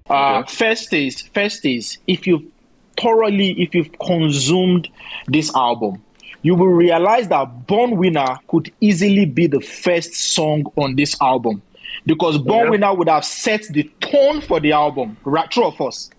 First is if you've consumed this album, you will realize that Born Winner could easily be the first song on this album, because Born Winner would have set the tone for the album. Right, true or false?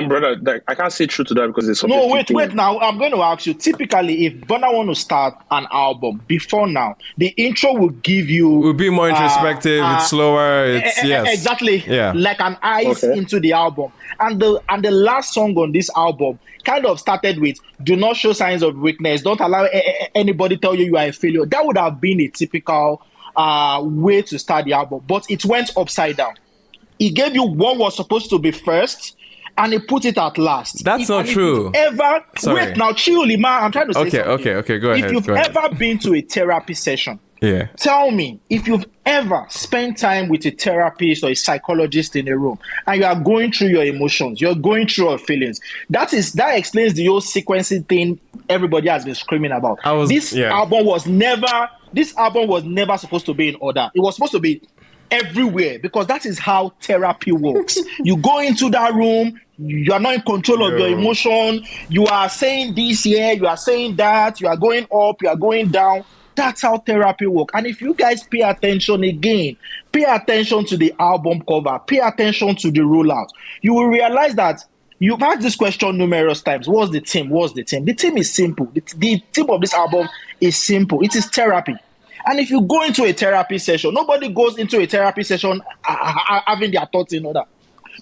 Brother, I can't say true to that because it's no. Wait. Now I'm going to ask you. Typically, if Burna want to start an album before now, the intro will give you. Will be more introspective. It's slower. It's yes, exactly. Yeah, like an eyes into the album. And the last song on this album kind of started with "Do not show signs of weakness. Don't allow anybody tell you are a failure." That would have been a typical way to start the album, but it went upside down. He gave you what was supposed to be first, and he put it at last. That's not true. Wait now, chill, man. I'm trying to say something. Okay. Go ahead. If you've ever been to a therapy session, tell me if you've ever spent time with a therapist or a psychologist in a room and you are going through your emotions, you're going through your feelings. That explains the whole sequencing thing everybody has been screaming about. This album was never supposed to be in order. It was supposed to be everywhere, because that is how therapy works. You go into that room, you are not in control of your emotion, you are saying this here, you are saying that, you are going up, you are going down. That's how therapy works. And if you guys pay attention again, pay attention to the album cover, pay attention to the rollout, you will realize that you've asked this question numerous times. What's the theme? The theme is simple. The theme of this album is simple. It is therapy. And if you go into a therapy session, nobody goes into a therapy session having their thoughts in order.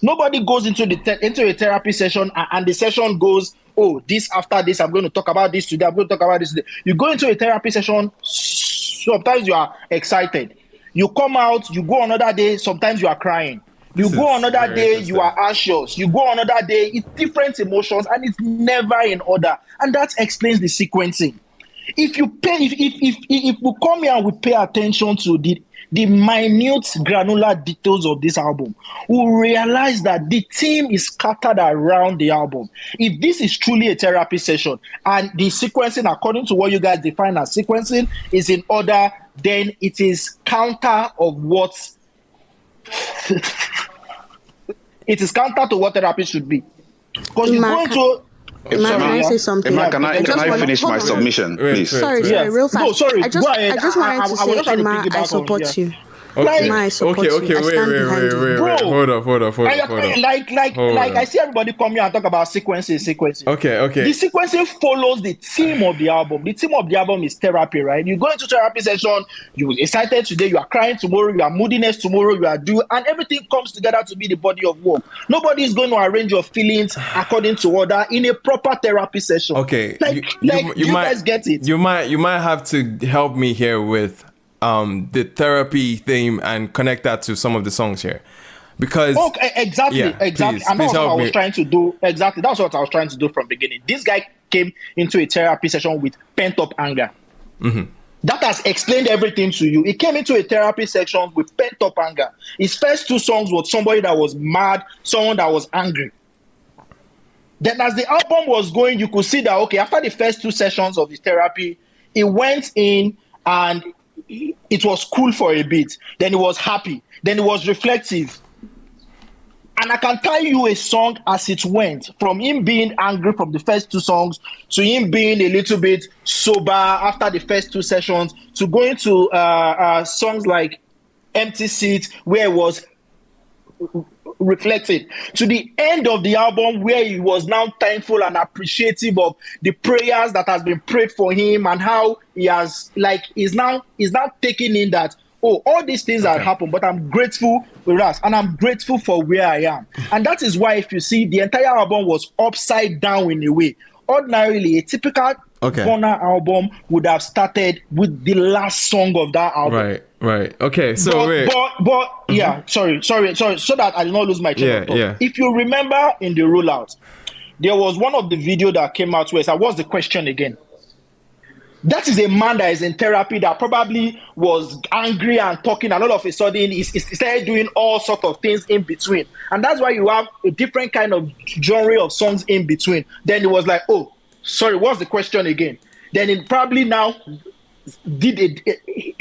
Nobody goes into a therapy session and the session goes, oh, this after this, I'm going to talk about this today, I'm going to talk about this today. You go into a therapy session, sometimes you are excited. You come out, you go another day, sometimes you are crying. You go another day, you are anxious. You go another day, it's different emotions, and it's never in order. And that explains the sequencing. If we come here and we pay attention to the minute granular details of this album, we'll realize that the theme is scattered around the album. If this is truly a therapy session and the sequencing, according to what you guys define as sequencing, is in order, then it is counter of what it is counter to what therapy should be. Because you go into can I say something? Can I finish my submission, please? Sorry, real fast. No, sorry. I just wanted to say, Emma, I support you. Okay. Emma, I support you. Okay. Wait. Hold up. Like I see everybody come here and talk about sequencing. Okay. The sequencing follows the theme of the album. The theme of the album is therapy, right? You go into therapy session, you're excited today, you are crying tomorrow, you are moodiness tomorrow, you are due, and everything comes together to be the body of work. Nobody is going to arrange your feelings according to order in a proper therapy session. Okay. You guys get it. You might have to help me here with the therapy theme and connect that to some of the songs here, because exactly. And that's what I was trying to do. Exactly, that's what I was trying to do from the beginning. This guy came into a therapy session with pent-up anger. That has explained everything to you. He came into a therapy section with pent-up anger. His first two songs were somebody that was mad, someone that was angry. Then as the album was going, you could see that, okay, after the first two sessions of his therapy, he went in and it was cool for a bit. Then he was happy. Then he was reflective. And I can tell you a song as it went, from him being angry from the first two songs to him being a little bit sober after the first two sessions, to going to songs like Empty Seat, where it was reflected, to the end of the album where he was now thankful and appreciative of the prayers that has been prayed for him, and how he has is now taking in that, oh, all these things have happened, but I'm grateful with us, and I'm grateful for where I am. And that is why, if you see, the entire album was upside down in a way. Ordinarily, a typical Burna album would have started with the last song of that album. Right. Okay. So sorry, so that I did not lose my train of thought. Yeah. If you remember in the rollout, there was one of the video that came out where I said, what's the question again? That is a man that is in therapy that probably was angry and talking, and all of a sudden he started doing all sorts of things in between. And that's why you have a different kind of genre of songs in between. Then it was like, oh, sorry, what's the question again? Then it probably now did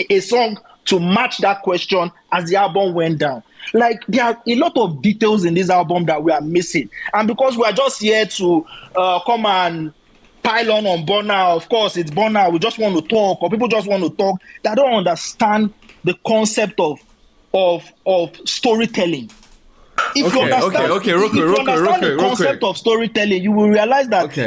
a song to match that question as the album went down. Like, there are a lot of details in this album that we are missing. And because we are just here to come and pile on Burna, of course, it's Burna, we just want to talk, or people just want to talk, they don't understand the concept of storytelling. If you understand the concept of storytelling, you will realize that the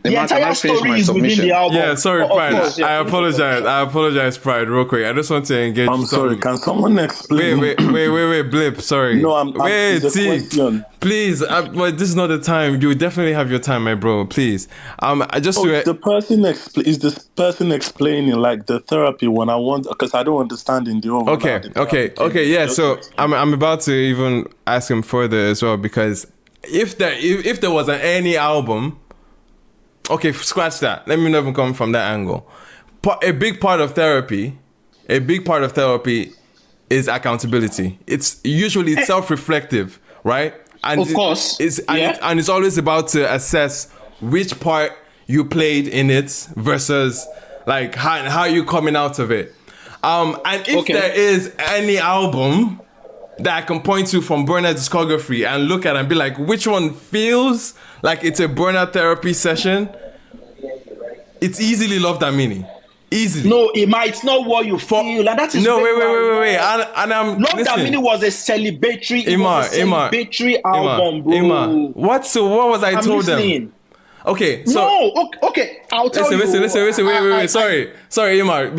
entire story is within the album. Yeah, sorry, Pride. I apologize, Pride, real quick. I just want to engage. I'm sorry, can someone explain? Wait, Blip, sorry. No, please, but this is not the time. You definitely have your time, my bro, please. The person is this person explaining like the therapy when I want, because I don't understand in the overall. Okay, yeah, so I'm about to even ask him further as well, because if there was any album, okay, scratch that. Let me not even come from that angle. A big part of therapy is accountability. It's usually self-reflective, right? And of course, it's always about to assess which part you played in it versus like how you coming out of it. And if there is any album that I can point to from Burna discography and look at and be like, which one feels like it's a Burna therapy session, it's easily Love That Meaning. Easily. No, it's not what you feel. And that is wait. And I'm Love That Meaning was a celebratory album, bro. What was I told them? Okay, so okay. I'll tell you. Listen. Wait. Sorry, Imar.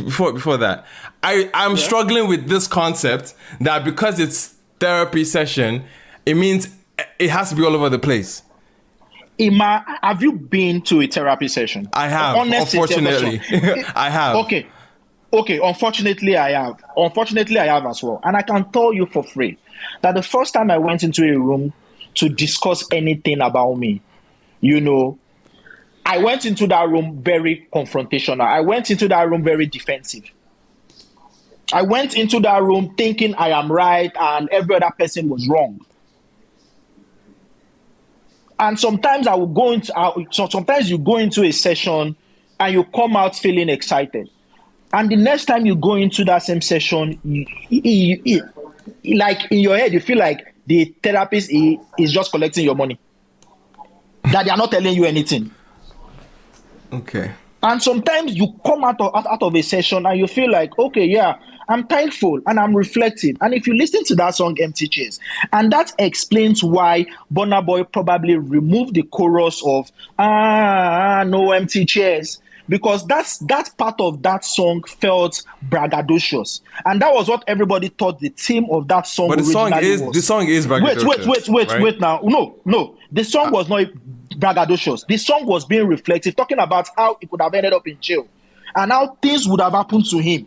Before that, I'm struggling with this concept that because it's therapy session, it means it has to be all over the place. Ima, have you been to a therapy session? I have, unfortunately. I have. Okay, unfortunately I have. Unfortunately I have as well. And I can tell you for free that the first time I went into a room to discuss anything about me, I went into that room very confrontational. I went into that room very defensive. I went into that room thinking I am right and every other person was wrong. And sometimes sometimes you go into a session and you come out feeling excited. And the next time you go into that same session, like in your head, you feel like the therapist is just collecting your money. That they are not telling you anything. Okay. And sometimes you come out of a session and you feel like, okay, yeah, I'm thankful and I'm reflective. And if you listen to that song, Empty Chairs, and that explains why Burna Boy probably removed the chorus of, no empty chairs. Because that part of that song felt braggadocious. And that was what everybody thought the theme of that song was. But the song is braggadocious. Wait now. No. The song was not braggadocious. The song was being reflective, talking about how he could have ended up in jail and how things would have happened to him.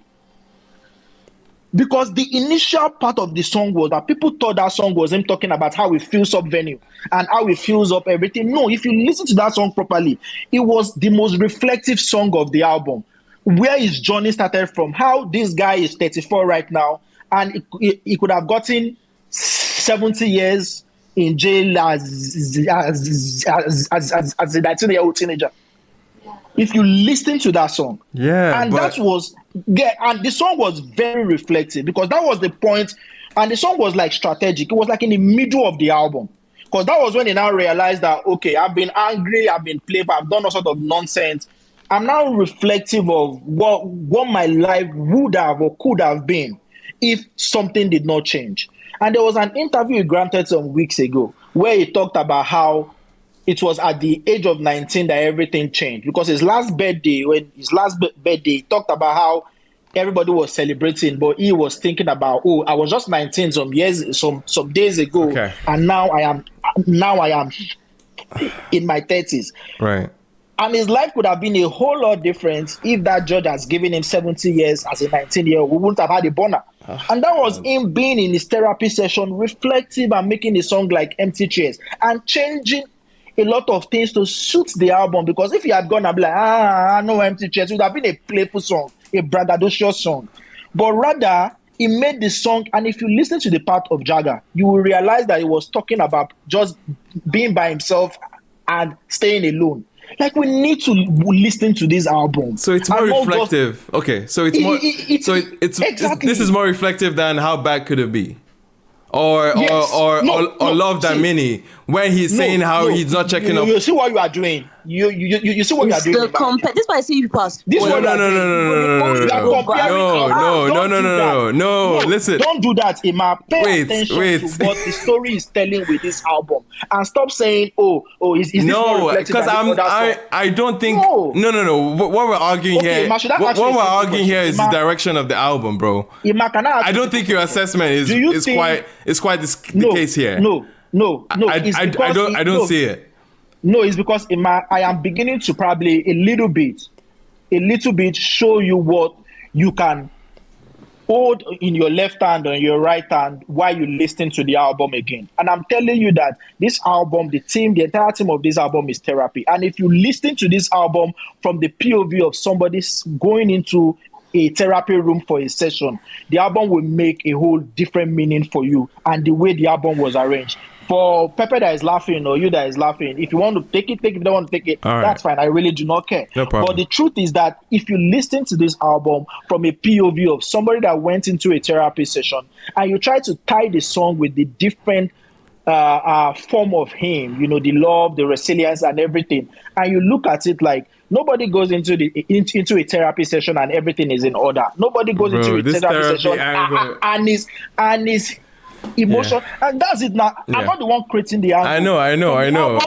Because the initial part of the song was that people thought that song was him talking about how he fills up venue and how he fills up everything. No, if you listen to that song properly, it was the most reflective song of the album. Where his journey started from, how this guy is 34 right now, and he could have gotten 70 years in jail as a 19-year-old teenager. If you listen to that song, and the song was very reflective because that was the point, and the song was like strategic. It was like in the middle of the album, because that was when he now realized that, okay, I've been angry, I've been playful, I've done all sort of nonsense. I'm now reflective of what my life would have or could have been if something did not change. And there was an interview he granted some weeks ago where he talked about how it was at the age of 19 that everything changed. Because his last birthday, he talked about how everybody was celebrating, but he was thinking about, I was just 19 some days ago, and now I am in my 30s. Right. And his life could have been a whole lot different if that judge has given him 70 years as a 19-year-old. We wouldn't have had a Burna. And that was him being in his therapy session, reflective and making a song like Empty Chairs and changing a lot of things to suit the album. Because if he had gone and be like, no empty chairs, it would have been a playful song, a braggadocious song. But rather, he made the song, and if you listen to the part of Jagger, you will realize that he was talking about just being by himself and staying alone. Like, we need to listen to this album. So it's more reflective. Okay, so it's more. Exactly. This is more reflective than How Bad Could It Be, or Love That Mini, when he's saying how he's not checking up. You see what you are doing. You see what you are doing. This is why I see you pass. No. Listen. Don't do that, Emma. Pay attention to what the story is telling with this album, and stop saying, is this more reflective? Because I don't think. No. What we're arguing here. What we're arguing here is the direction of the album, bro. Emma, I don't think your assessment is quite the case here. No. I don't see it. No, it's because I am beginning to probably a little bit show you what you can hold in your left hand or your right hand while you listen to the album again. And I'm telling you that this album, the entire team of this album is therapy. And if you listen to this album from the POV of somebody going into a therapy room for a session, the album will make a whole different meaning for you, and the way the album was arranged. For Pepe that is laughing, or you that is laughing, if you want to take it, take it. If you don't want to take it, that's fine. I really do not care. No problem. But the truth is that if you listen to this album from a POV of somebody that went into a therapy session, and you try to tie the song with the different form of him, the love, the resilience, and everything, and you look at it like nobody goes into a therapy session and everything is in order. Nobody goes into a therapy session and is emotion, and that's it. Now I'm not the one creating the album. I know.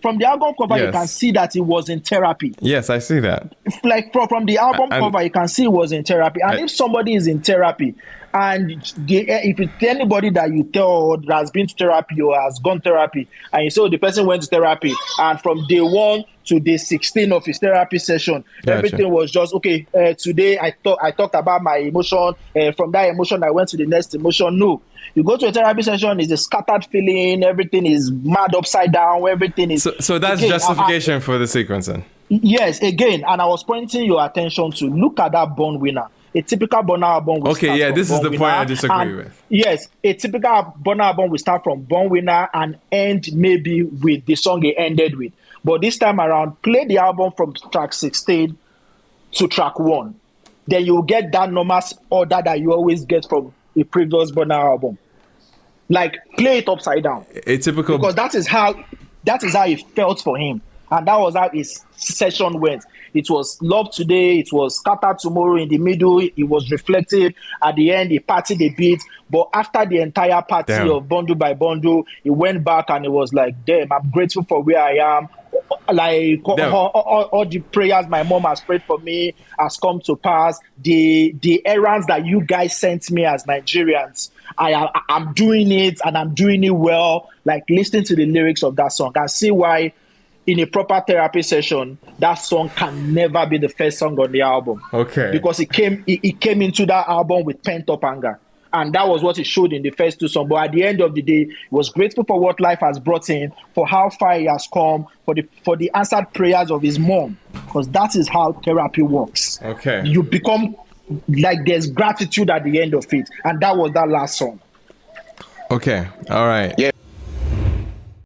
From the album cover, you can see that it was in therapy. Yes, I see that. Like from the album cover, you can see it was in therapy. And if somebody is in therapy, and if it's anybody that you tell that has been to therapy or has gone therapy, and you say the person went to therapy, and from day 1 to day 16 of his therapy session, everything was just okay. Today I talked about my emotion. From that emotion, I went to the next emotion. No. You go to a therapy session, it's a scattered feeling, everything is mad upside down, everything is... So that's justification for the sequence then? Yes, again, and I was pointing your attention to look at that Born Winner. A typical Burna album will start from this is the point I disagree with. Yes, a typical Burna album will start from Born Winner and end maybe with the song it ended with. But this time around, play the album from track 16 to track 1. Then you'll get that normal order that you always get from a previous Burna album. Like, play it upside down. A typical... Because that is how it felt for him. And that was how his session went. It was love today, it was scattered tomorrow. In the middle, it was reflective. At the end, he partied a bit. But after the entire party of bundle by bundle, he went back and it was like, damn, I'm grateful for where I am. Like all the prayers my mom has prayed for me has come to pass. The errands that you guys sent me as Nigerians, I'm doing it and I'm doing it well. Like, listen to the lyrics of that song and see why in a proper therapy session that song can never be the first song on the album. Okay. Because it came into that album with pent up anger. And that was what it showed in the first 2 songs. But at the end of the day, he was grateful for what life has brought him, for how far he has come, for the answered prayers of his mom. Because that is how therapy works. Okay. You become like there's gratitude at the end of it. And that was that last song. Okay. All right. Yeah.